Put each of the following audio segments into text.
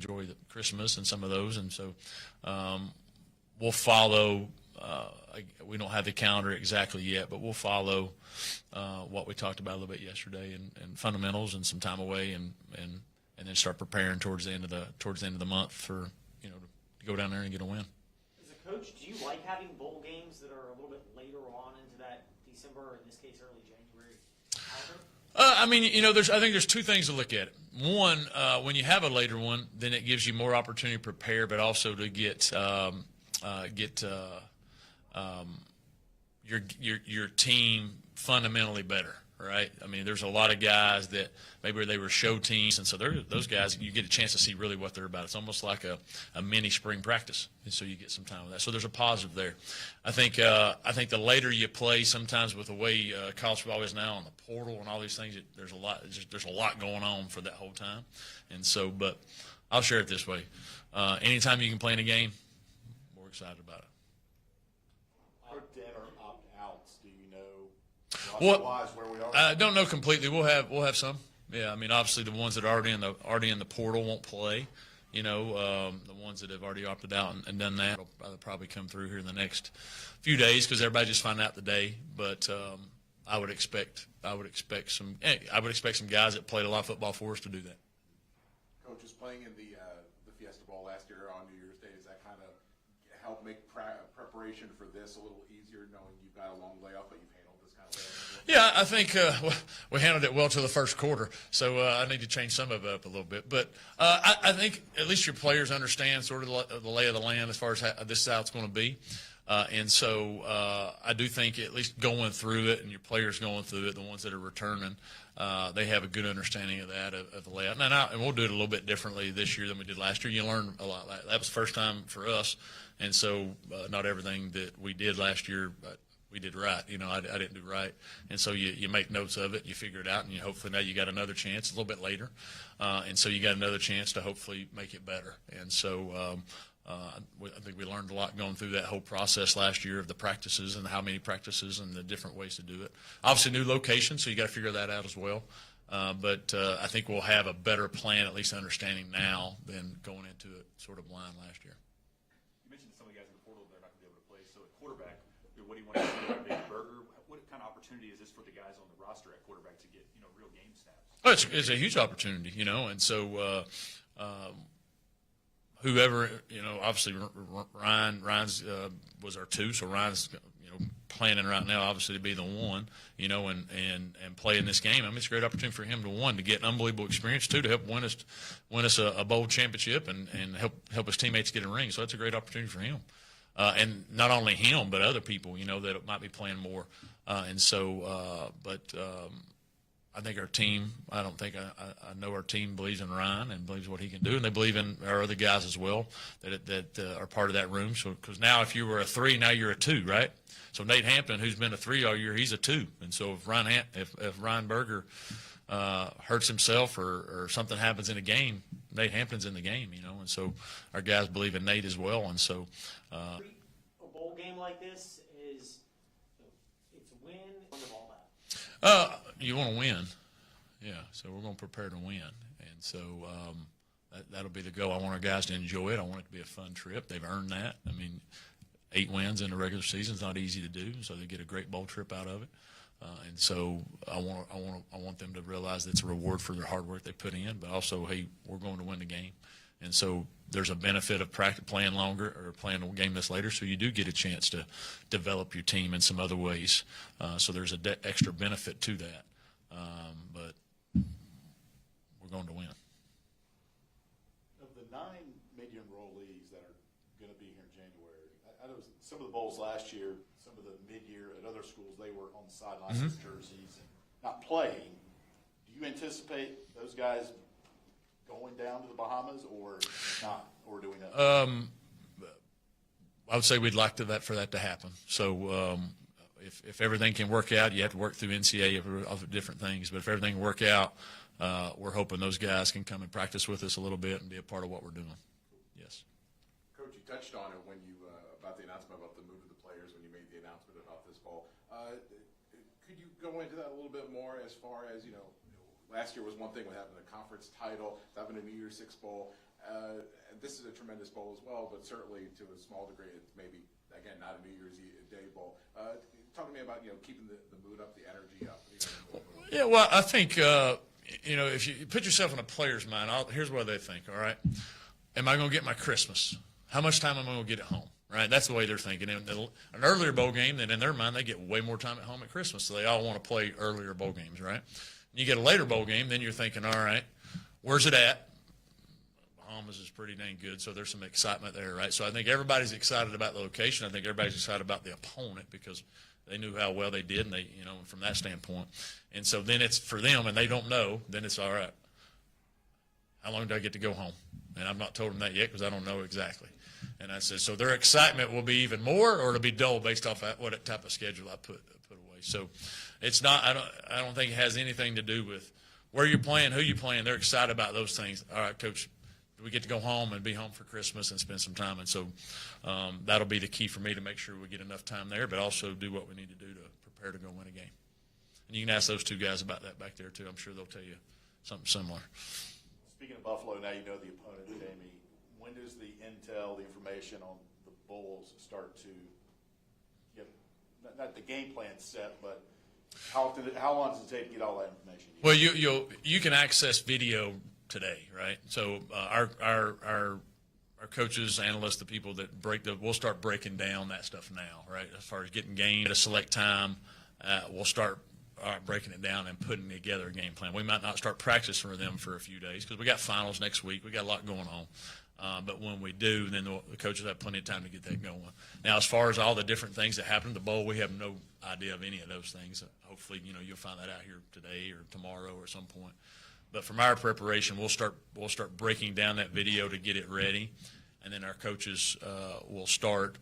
enjoy the Christmas and some of those. And so we'll follow. We don't have the calendar exactly yet, but we'll follow what we talked about a little bit yesterday, and fundamentals and some time away, and then start preparing towards the end of the month for to go down there and get a win. As a coach, do you like having bowl games that are a little bit later on into that December, or in this case, early January? I think there's two things to look at. One, when you have a later one, then it gives you more opportunity to prepare, but also to get your team fundamentally better, right? I mean, there's a lot of guys that maybe they were show teams, and so those guys, you get a chance to see really what they're about. It's almost like a mini spring practice, and so you get some time with that. So there's a positive there. I think the later you play, sometimes with the way college football is now and the portal and all these things, there's a lot going on for that whole time, and so. But I'll share it this way: anytime you can play in a game, we're excited about it. Wise where we are? I don't know completely. We'll have some. Yeah, I mean, obviously the ones that are already in the portal won't play. The ones that have already opted out and done that will probably come through here in the next few days because everybody just find out today. But I would expect some guys that played a lot of football for us to do that. Coach, was playing in the Fiesta Bowl last year on New Year's Day, does that kind of help make preparation for this a little easier, knowing you've got a long layoff, but you've handled this kind of layoff? Yeah, I think we handled it well till the first quarter, so I need to change some of it up a little bit. But I think at least your players understand sort of the lay of the land as far as how this is how it's going to be. And so I do think at least going through it and your players going through it, the ones that are returning, they have a good understanding of that, of the layout. And we'll do it a little bit differently this year than we did last year. You learn a lot. That was the first time for us, and so not everything that we did last year, but we did right. I didn't do right. And so you make notes of it, you figure it out, and hopefully now you got another chance a little bit later. And so you got another chance to hopefully make it better. And so I think we learned a lot going through that whole process last year of the practices and how many practices and the different ways to do it. Obviously, new location, so you got to figure that out as well. But I think we'll have a better plan, at least understanding now, than going into it sort of blind last year. You mentioned some of the guys in the portal they're not going to be able to play. So at quarterback, what do you want to see about David Berger? What kind of opportunity is this for the guys on the roster at quarterback to get real game snaps? Oh, it's a huge opportunity, and so. Whoever, obviously Ryan's was our 2, so Ryan's, planning right now obviously to be the 1, and play in this game. I mean, it's a great opportunity for him to get an unbelievable experience, 2, to help win us a bowl championship and help his teammates get a ring. So that's a great opportunity for him. And not only him, but other people, that might be playing more. And so, I think our team, I know our team believes in Ryan and believes what he can do, and they believe in our other guys as well that are part of that room. So, because now if you were a 3, now you're a 2, right? So Nate Hampton, who's been a 3 all year, he's a 2. And so if Ryan Berger hurts himself or something happens in a game, Nate Hampton's in the game, And so our guys believe in Nate as well. And so a bowl game like this it's a win of all that. You want to win, yeah. So we're going to prepare to win, and so that'll be the goal. I want our guys to enjoy it. I want it to be a fun trip. They've earned that. I mean, 8 wins in the regular season is not easy to do, so they get a great bowl trip out of it. And so I want them to realize that it's a reward for their hard work they put in, but also, hey, we're going to win the game. And so there's a benefit of playing longer or playing a game that's later, so you do get a chance to develop your team in some other ways. So there's an extra benefit to that. But we're going to win. Of the 9 mid-year enrollees that are going to be here in January, I know some of the bowls last year, some of the mid-year at other schools, they were on the sidelines with jerseys and not playing. Do you anticipate those guys going down to the Bahamas or not, or doing that? I would say we'd like for that to happen. So if everything can work out, you have to work through NCAA of different things. But if everything can work out, we're hoping those guys can come and practice with us a little bit and be a part of what we're doing. Yes. Coach, you touched on it when you about the announcement about the move of the players when you made the announcement about this bowl. Could you go into that a little bit more as far as last year was one thing with having a conference title, having a New Year's Six bowl. This is a tremendous bowl as well, but certainly to a small degree, it's maybe, again, not a New Year's Day bowl. Talk to me about, keeping the mood up, the energy up. Yeah, well, I think, if you put yourself in a player's mind, here's what they think, all right? Am I going to get my Christmas? How much time am I going to get at home? Right? That's the way they're thinking. In an earlier bowl game, then in their mind, they get way more time at home at Christmas, so they all want to play earlier bowl games, right? You get a later bowl game, then you're thinking, all right, where's it at? Bahamas is pretty dang good, so there's some excitement there, right? So I think everybody's excited about the location. I think everybody's excited about the opponent because they knew how well they did, and they, from that standpoint. And so then it's for them, and they don't know. Then it's all right. How long do I get to go home? And I've not told them that yet because I don't know exactly. And I said, so their excitement will be even more, or it'll be dull based off what type of schedule I put away. So it's not. I don't think it has anything to do with where you're playing, who you're playing. They're excited about those things. All right, coach, we get to go home and be home for Christmas and spend some time. And so that'll be the key for me to make sure we get enough time there, but also do what we need to do to prepare to go win a game. And you can ask those two guys about that back there too. I'm sure they'll tell you something similar. Speaking of Buffalo, now you know the opponent, Jamie. When does the intel, the information on the Bulls start to get, not the game plan set, but how long does it take to get all that information? Well, you can access video today, right? So our coaches, analysts, the people that we'll start breaking down that stuff now, right? As far as getting game at a select time, we'll start breaking it down and putting together a game plan. We might not start practice for them for a few days because we got finals next week. We got a lot going on. But when we do, then the coaches have plenty of time to get that going. Now, as far as all the different things that happen at the bowl, we have no idea of any of those things. Hopefully, you'll find that out here today or tomorrow or some point. But from our preparation, we'll start breaking down that video to get it ready, and then our coaches will start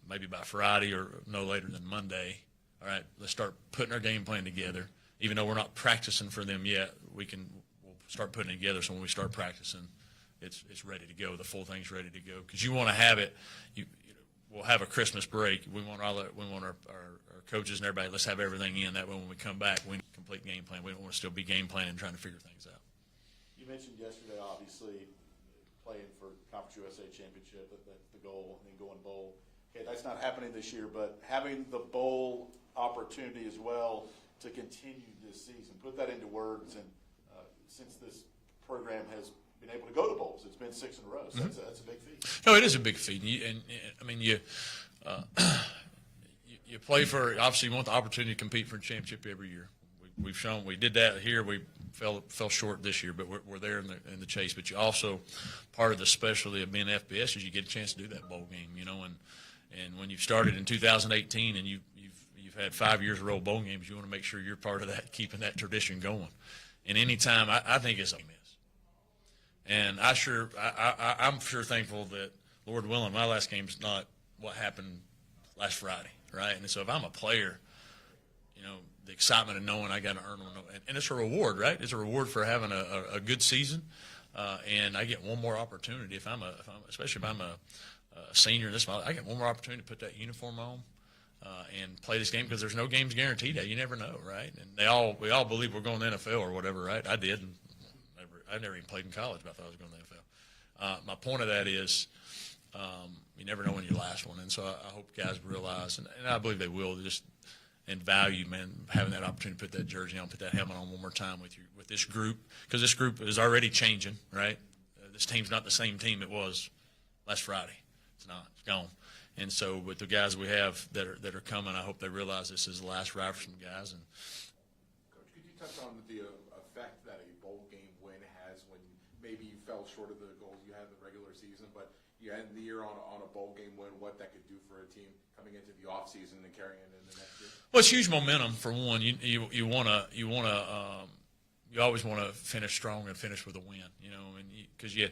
maybe by Friday or no later than Monday. All right, let's start putting our game plan together. Even though we're not practicing for them yet, we'll start putting it together. So when we start practicing, it's ready to go. The full thing's ready to go because you want to have it. We'll have a Christmas break. We want our coaches and everybody. Let's have everything in that way. When we come back, we complete game plan. We don't want to still be game planning and trying to figure things out. You mentioned yesterday, obviously, playing for Conference USA Championship. That's the goal, and then going bowl. Okay, that's not happening this year, but having the bowl opportunity as well to continue this season. Put that into words, and since this program has been able to go to bowls, it's been 6 in a row. So that's a big feat. No, it is a big feat. You play for, obviously, you want the opportunity to compete for a championship every year. We've shown we did that here. We fell short this year, but we're there in the chase. But you also, part of the specialty of being FBS is you get a chance to do that bowl game, and when you've started in 2018 and you've had 5 years of roll bowl games, you want to make sure you're part of that, keeping that tradition going. And anytime, I think it's a miss. And I'm sure thankful that, Lord willing, my last game's not what happened last Friday, right? And so if I'm a player, the excitement of knowing I got to earn one, and it's a reward, right? It's a reward for having a good season, and I get one more opportunity especially if I'm a senior in this, I get one more opportunity to put that uniform on and play this game because there's no games guaranteed. You never know, right? And we all believe we're going to the NFL or whatever, right? I did. And I never even played in college, but I thought I was going to the NFL. My point of that is you never know when your last one, and so I hope guys realize, and I believe they will, just and value, man, having that opportunity to put that jersey on, put that helmet on one more time with this group, because this group is already changing, right? This team's not the same team it was last Friday. It's not. It's gone. And so with the guys we have that are coming, I hope they realize this is the last ride for some guys. And Coach, could you touch on the effect that a bowl game win has when maybe you fell short of the goals you had in the regular season, but you end the year on a bowl game win, what that could do for a team coming into the offseason and carrying it into next year? Well, it's huge momentum for one. You always want to finish strong and finish with a win, and because you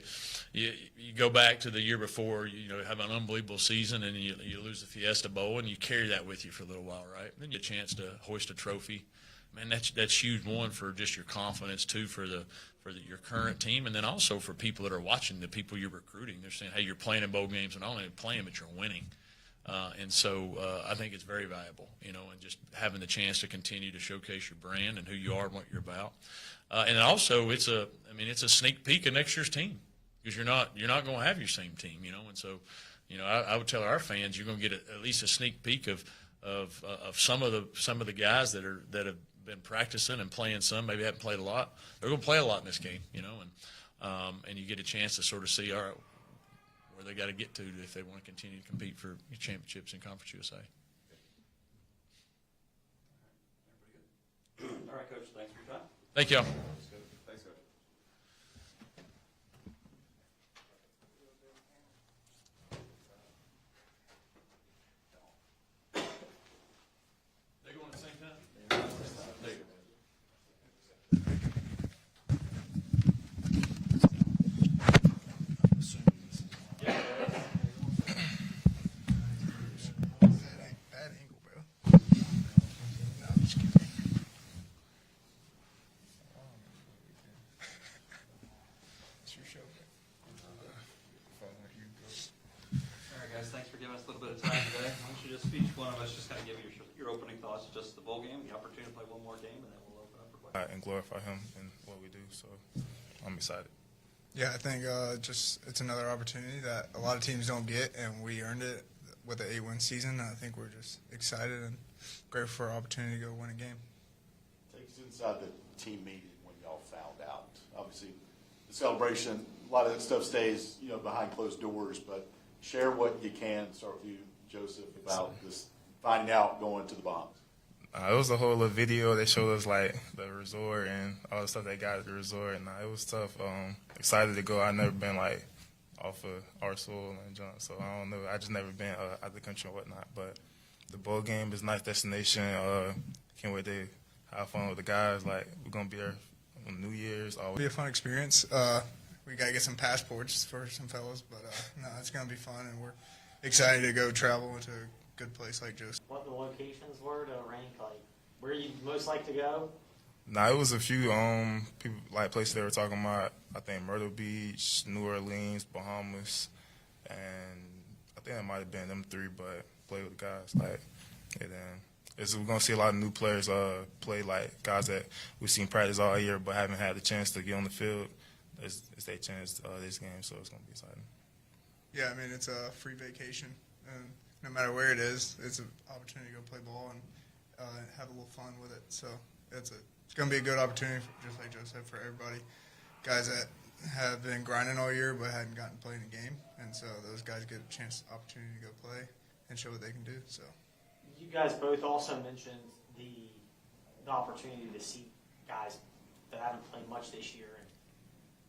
go back to the year before, have an unbelievable season and you lose the Fiesta Bowl and you carry that with you for a little while, right? Then you get a chance to hoist a trophy. Man, that's huge, one, for just your confidence, two, for your current team, and then also for people that are watching, the people you're recruiting. They're saying, hey, you're playing in bowl games, and not only playing, but you're winning. And so I think it's very valuable, and just having the chance to continue to showcase your brand and who you are and what you're about. And also it's a sneak peek of next year's team. because you're not going to have your same team, and so, I would tell our fans you're going to get at least a sneak peek of some of the guys that have been practicing and playing some, maybe haven't played a lot. They're going to play a lot in this game, and you get a chance to sort of see where they got to get to if they want to continue to compete for championships in Conference USA. All right, Coach, thanks for your time. Thank y'all. Thanks, Coach. They going at the same time? There you go. Bad angle, bro. No, I'm just kidding. It's your show, All right, guys, thanks for giving us a little bit of time today. Why don't you just, each one of us, just kind of give your opening thoughts, just the bowl game, the opportunity to play one more game, and then we'll open up for questions. And glorify him in what we do. So I'm excited. Yeah, I think just it's another opportunity that a lot of teams don't get, and we earned it with the 8-win season. I think we're just excited and grateful for our opportunity to go win a game. Take us inside the team meeting when y'all found out. Obviously, the celebration, a lot of that stuff stays, behind closed doors, but share what you can. Start with you, Joseph, about this finding out going to the Bahamas. It was a whole little video. They showed us like the resort and all the stuff they got at the resort, and it was tough. Excited to go. I've never been like off of our soil and junk, so I don't know. I just never been out of the country and whatnot. But the bowl game is a nice destination. Can't wait to have fun with the guys. Like we're gonna be there on New Year's. It'll be a fun experience. We got to get some passports for some fellows, but no, it's going to be fun, and we're excited to go travel into a good place like Joseph. What the locations were to rank, like, where you most like to go? Nah, it was a few people like places they were talking about. I think Myrtle Beach, New Orleans, Bahamas, and I think it might have been them three. But play with the guys, and then we're gonna see a lot of new players play, like guys that we've seen practice all year but haven't had the chance to get on the field. It's their chance this game, so it's gonna be exciting. Yeah, I mean, it's a free vacation, and no matter where it is, it's an opportunity to go play ball and have a little fun with it. So it's going to be a good opportunity, just like Joe said, for everybody. Guys that have been grinding all year but hadn't gotten to play in a game, and so those guys get a opportunity to go play and show what they can do. So You guys both also mentioned the opportunity to see guys that haven't played much this year and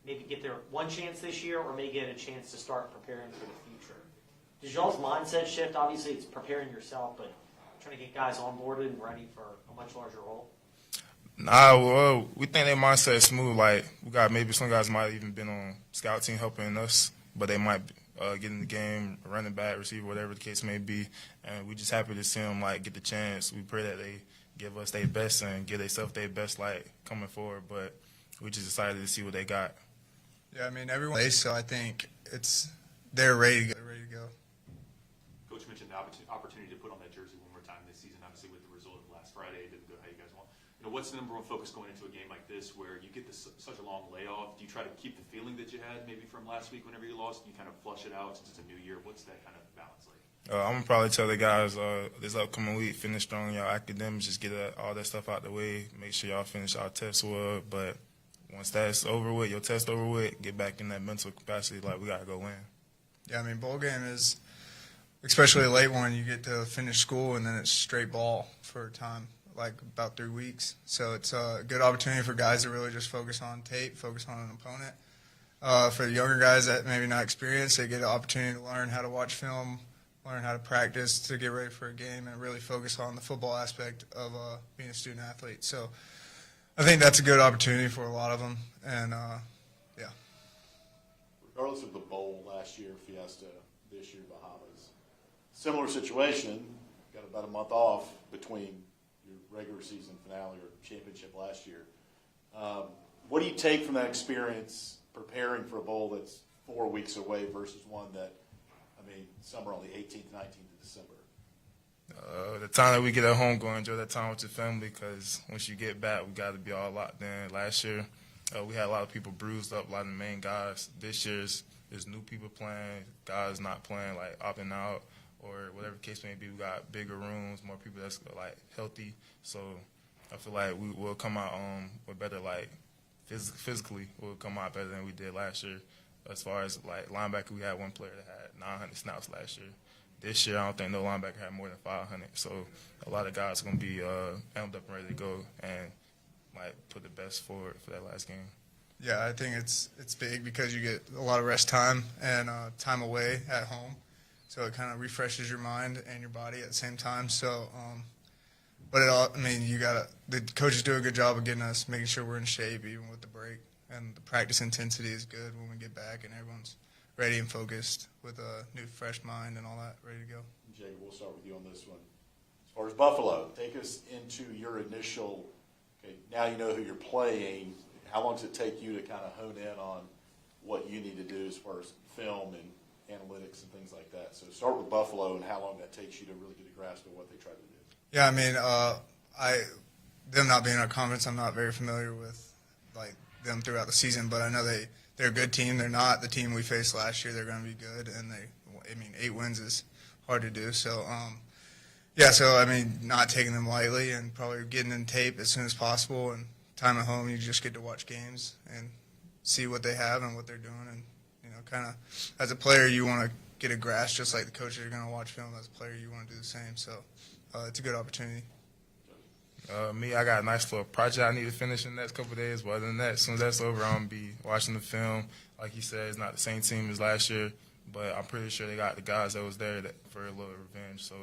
maybe get their one chance this year, or maybe get a chance to start preparing for the future. Does y'all's mindset shift? Obviously, it's preparing yourself, but trying to get guys onboarded and ready for a much larger role? Nah, well, we think their mindset is smooth. Like, we got maybe some guys might have even been on scout team helping us, but they might get in the game, running back, receiver, whatever the case may be. And we just happy to see them, get the chance. We pray that they give us their best and give themselves their best, coming forward. But we just excited to see what they got. yeah, I mean, everyone plays, so I think they're ready to go. Coach mentioned the opportunity to put on that jersey one more time this season, obviously with the result of last Friday. It didn't go how you guys want. What's the number one focus going into a game like this where you get such a long layoff? Do you try to keep the feeling that you had maybe from last week whenever you lost, and you kind of flush it out since it's a new year? What's that kind of balance like? I'm going to probably tell the guys this upcoming week, finish strong in y'all academics, just get all that stuff out the way, make sure y'all finish our tests well. But once that's over with, your test over with, get back in that mental capacity, we got to go win. Yeah, I mean, bowl game is, especially a late one, you get to finish school and then it's straight ball for a time, about 3 weeks. So it's a good opportunity for guys to really just focus on tape, focus on an opponent. For the younger guys that maybe not experienced, they get an opportunity to learn how to watch film, learn how to practice to get ready for a game, and really focus on the football aspect of being a student athlete. So I think that's a good opportunity for a lot of them. And, yeah. Regardless of the bowl last year, Fiesta, this year, Bahamas, similar situation, got about a month off between your regular season finale or championship last year. What do you take from that experience preparing for a bowl that's 4 weeks away versus one that, some are on the 18th, 19th of December? The time that we get at home, go enjoy that time with your family, because once you get back, we got to be all locked in. Last year, We had a lot of people bruised up, a lot of the main guys. This year's there's new people playing, guys not playing, like opting out or whatever the case may be. We got bigger rooms, more people that's like healthy. So I feel like we will come out with better, like physically, we'll come out better than we did last year. As far as like linebacker, we had one player that had 900 snaps last year. This year, I don't think no linebacker had more than 500. So a lot of guys are going to be amped up and ready to go and like put the best forward for that last game. Yeah, I think it's big because you get a lot of rest time and time away at home, so it kind of refreshes your mind and your body at the same time. So, but the coaches do a good job of getting us, making sure we're in shape even with the break, and the practice intensity is good when we get back and everyone's ready and focused with a new fresh mind and all that ready to go. Jacob, we'll start with you on this one. As far as Buffalo, take us into your initial. Okay, now you know who you're playing. How long does it take you to kind of hone in on what you need to do as far as film and analytics and things like that? So start with Buffalo and how long that takes you to really get a grasp of what they try to do. Yeah, I mean, them not being in our conference, I'm not very familiar with like them throughout the season, but I know they're a good team. They're not the team we faced last year. They're going to be good, and 8 wins is hard to do. So, not taking them lightly and probably getting in tape as soon as possible. And time at home, you just get to watch games and see what they have and what they're doing. And, kind of as a player, you want to get a grasp just like the coaches are going to watch film. As a player, you want to do the same. So it's a good opportunity. I got a nice little project I need to finish in the next couple of days. But other than that, as soon as that's over, I'm going to be watching the film. Like you said, it's not the same team as last year, but I'm pretty sure they got the guys that was there for a little revenge. So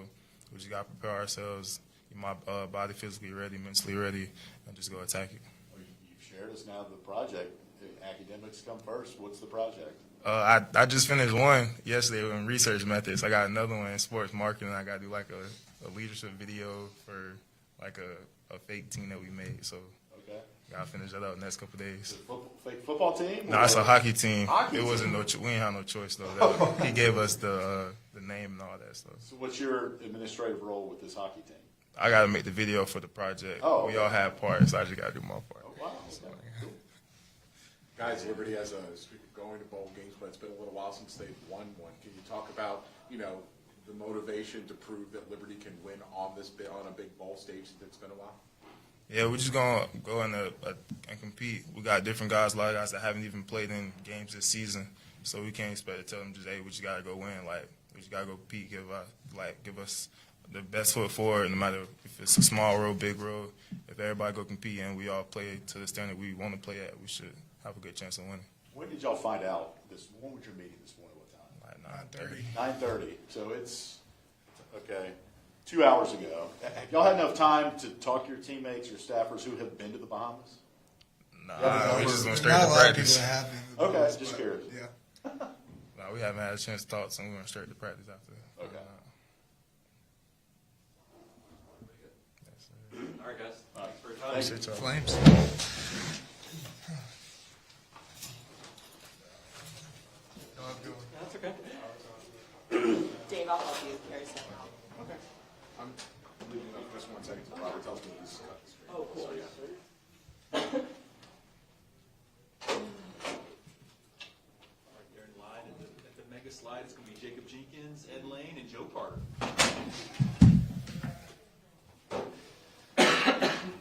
we just got to prepare ourselves, get my body physically ready, mentally ready, and just go attack it. Well, you've shared us now the project. Academics come first. What's the project? I just finished one yesterday in research methods. I got another one in sports marketing. I got to do like a leadership video for like a fake team that we made. So okay, gotta finish that up in the next couple of days. Is it a fake football team? No, it's a hockey team. Hockey it wasn't team? we didn't have no choice though. He gave us the name and all that stuff. So what's your administrative role with this hockey team? I gotta make the video for the project. Oh, we okay. all have parts. I just gotta do my part. Oh, wow. Okay. Cool. Guys, Liberty has a streak of going to bowl games, but it's been a little while since they've won one. Can you talk about, the motivation to prove that Liberty can win on a big bowl stage since it's been a while? Yeah, we're just gonna go in and compete. We got different guys, a lot of guys that haven't even played in games this season, so we can't expect to tell them just, hey, we just gotta go win. Like we just gotta go compete. Give us the best foot forward, no matter if it's a small road, big road. If everybody go compete and we all play to the standard we want to play at, we should have a good chance of winning. When did y'all find out this? When was your meeting this morning? What time? Like 9:30. 9:30. So it's okay. 2 hours ago. Have y'all had enough time to talk to your teammates or staffers who have been to the Bahamas? Nah, we just went straight Not to a lot of practice. people have been to the Okay, Bulls, just but, curious. Yeah. No, we haven't had a chance to talk, so we went straight to practice after. Okay. Yes, sir. All right, guys. All right. Thanks for your time. Appreciate y'all. Flames. Y'all have a good one. That's okay. Dave, I'll help you carry stuff. Okay. I'm leaving up just 1 second till Robert tells me he's cut the screen. Oh, cool. So, yeah. All right, there in line at the mega slide, it's going to be Jacob Jenkins, Ed Lane, and Joe Carter.